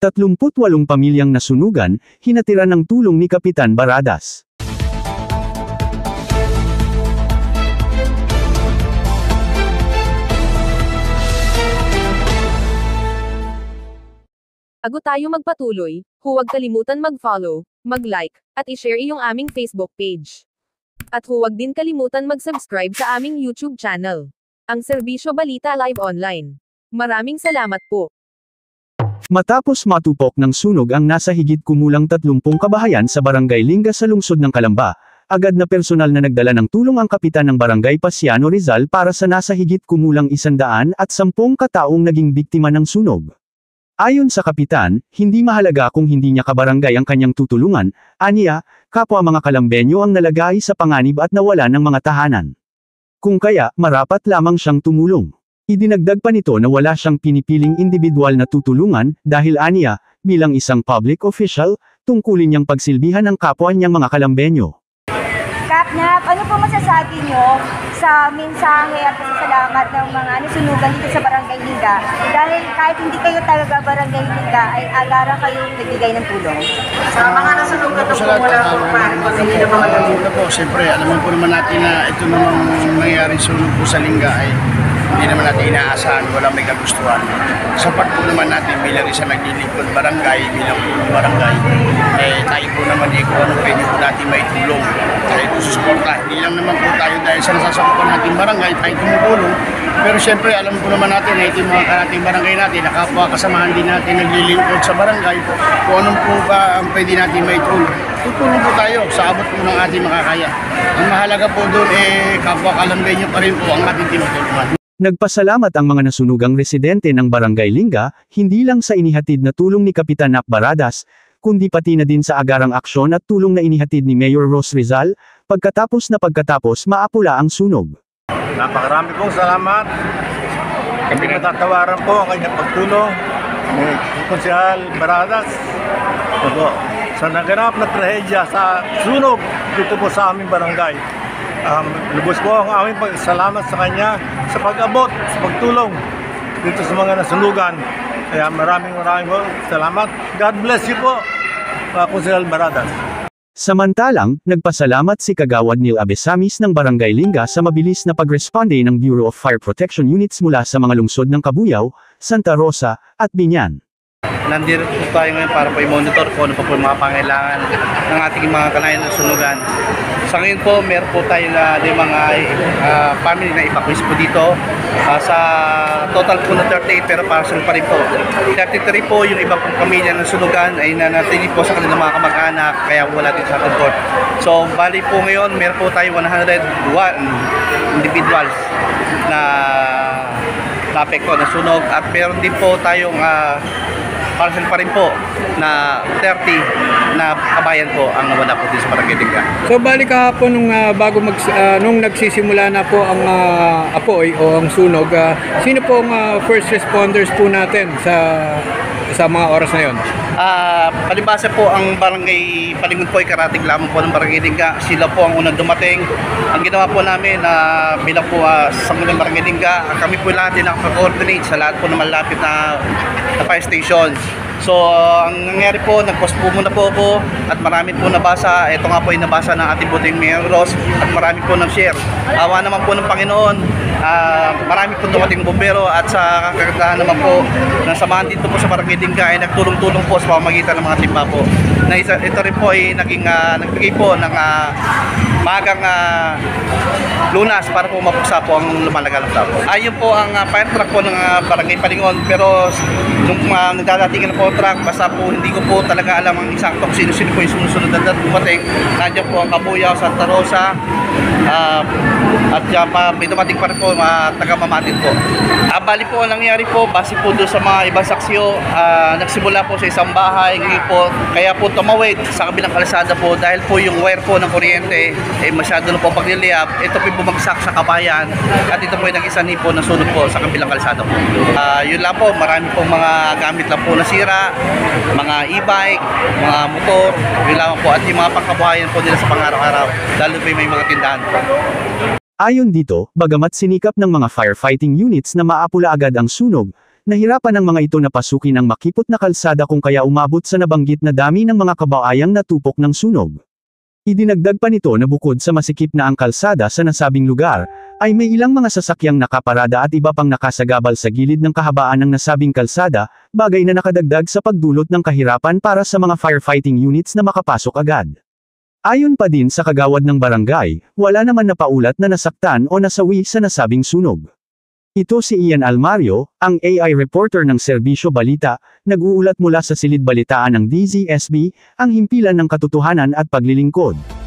38 pamilyang nasunugan, hinatiran ng tulong ni Kapitan Baradas. Bago tayo magpatuloy, huwag kalimutan mag-follow, mag-like, at i-share iyong aming Facebook page. At huwag din kalimutan mag-subscribe sa aming YouTube channel, ang Serbisyo Balita Live Online. Maraming salamat po. Matapos matupok ng sunog ang nasa higit kumulang 30 kabahayan sa Barangay Linga sa lungsod ng Calamba, agad na personal na nagdala ng tulong ang kapitan ng Barangay Pasiano Rizal para sa nasa higit kumulang 110 kataong naging biktima ng sunog. Ayon sa kapitan, hindi mahalaga kung hindi niya kabarangay ang kanyang tutulungan, aniya, kapwa mga Kalambenyo ang nalagay sa panganib at nawala ng mga tahanan. Kung kaya, marapat lamang siyang tumulong. Idinagdag pa nito na wala siyang pinipiling individual na tutulungan, dahil aniya, bilang isang public official, tungkulin niyang pagsilbihan ang kapwa niyang mga Kalambenyo. Kapnap, ano po masasabi niyo sa mensahe at pasasalamat ng mga nasunugan dito sa Barangay Liga? Dahil kahit hindi kayo talaga Barangay Liga, ay agara kayong nagbigay ng tulong. Sa mga nasunugan na po wala po hindi na mga gamit po. Siyempre, alam po naman natin na ito namang nangyari sunog po sa Lingga ay hindi naman natin inaasahan, walang may kagustuhan. Sapat po naman natin bilang isang naglilingkod barangay, bilang barangay, tayo po naman kung ano pwede po natin maitulong. Tayo po susuporta. Hindi lang naman po tayo dahil sa nasasakupan natin barangay, tayo tumutulong. Pero siyempre, alam po naman natin na ito yung mga karating barangay natin, nakapwa kasamahan din natin naglilingkod sa barangay, kung anong po ba ang pwede natin maitulong. Tutulong po tayo sa abot po ng ating makakaya. Ang mahalaga po doon, kapwa Kalambenyo pa rin po ang ating tinutulungan. Nagpasalamat ang mga nasunugang residente ng Barangay Linga, hindi lang sa inihatid na tulong ni Kapitan Nap Baradas, kundi pati na din sa agarang aksyon at tulong na inihatid ni Mayor Ros Rizal, pagkatapos maapula ang sunog. Napakarami pong salamat. Hindi matatawaran po ang kanyang pagtulong ni Konsehal Baradas sa naganap na trahedya sa sunog dito po sa aming barangay. Lubos po ang aming pagsalamat sa kanya sa pag-abot, sa pagtulong dito sa mga nasunugan. Kaya maraming po salamat. God bless you po, Konsehal Baradas. Samantalang, nagpasalamat si Kagawad Neil Abesamis ng Barangay Linga sa mabilis na pagresponde ng Bureau of Fire Protection Units mula sa mga lungsod ng Cabuyao, Santa Rosa, at Biñan. Nandito po tayo ngayon para po i-monitor kung ano po mga pangailangan ng ating mga kanayan na sunugan. Sa ngayon po, meron po tayo na mga family na evacuees po dito. Sa total po na 38 pero partial pa rin po. 33 po yung ibang pamilya ng sunugan ay nanatili po sa kanilang mga kamag-anak kaya wala din sa ating court. So, bali po ngayon, meron po tayo 101 individuals na naapekto na sunog at meron din po tayong partial pa rin po na 30 na kabayan po ang nawala po din sa Barangay Linga. So bali kahapon nung nagsisimula na po ang apoy o ang sunog, sino po ang first responders po natin sa mga oras na yon? Palibasa po ang Barangay Palingon po ay karating lamang po ng Barangay Linga. Sila po ang unang dumating. Ang ginawa po namin bilang po sa mga Barangay Linga, kami po lahat din nakapag-coordinate sa lahat po na malapit na fire station. So, ang nangyari po, nag-post po muna po ako at marami po nabasa. Ito nga po ay nabasa ng ating buting Mayor Ros at marami po nag-share. Awa naman po ng Panginoon, marami po dumating bumbero at sa kagandahan naman po ng samahan dito po sa Barangay Linga ay nagtulong-tulong po sa pamamagitan ng mga timba po. Na ito rin po ay nagbigay po ng magang lunas para po mapuksa po ang lumalagalang tao. Ayun po ang fire truck po ng Barangay Palingon, pero nung nagdadatingan po truck, basta po hindi ko po talaga alam ang eksakto kung sino-sino po yung sumusunod na dumating. Nandiyan po ang Cabuyao, Santa Rosa, at may dumating pa rin po taga-Mamatin po. Bali po ang nangyari po, base po doon sa mga ibang saksyo, nagsimula po sa isang bahay, kaya po tumawid sa kabilang kalsada po dahil po yung wire po ng kuryente masyado na po pagliliyap. Ito po bumagsak sa kabayan at ito po yung nag-isani po na sunog po sa kabilang kalsada po. Yun lang po, marami pong mga gamit lang po nasira, mga e-bike, mga motor, yun lang po at yung mga pangkabuhayan po nila sa pang-araw-araw, lalo po may mga tindahan po. Ayon dito, bagamat sinikap ng mga firefighting units na maapula agad ang sunog, nahirapan ang mga ito na pasukin ang makipot na kalsada kung kaya umabot sa nabanggit na dami ng mga kabaayang natupok ng sunog. Idinagdag pa nito na bukod sa masikip na ang kalsada sa nasabing lugar, ay may ilang mga sasakyang nakaparada at iba pang nakasagabal sa gilid ng kahabaan ng nasabing kalsada, bagay na nakadagdag sa pagdulot ng kahirapan para sa mga firefighting units na makapasok agad. Ayon pa din sa kagawad ng barangay, wala naman napaulat na nasaktan o nasawi sa nasabing sunog. Ito si Ian Almario, ang AI reporter ng Serbisyo Balita, nag-uulat mula sa silid balitaan ng DZSB, ang himpilan ng katotohanan at paglilingkod.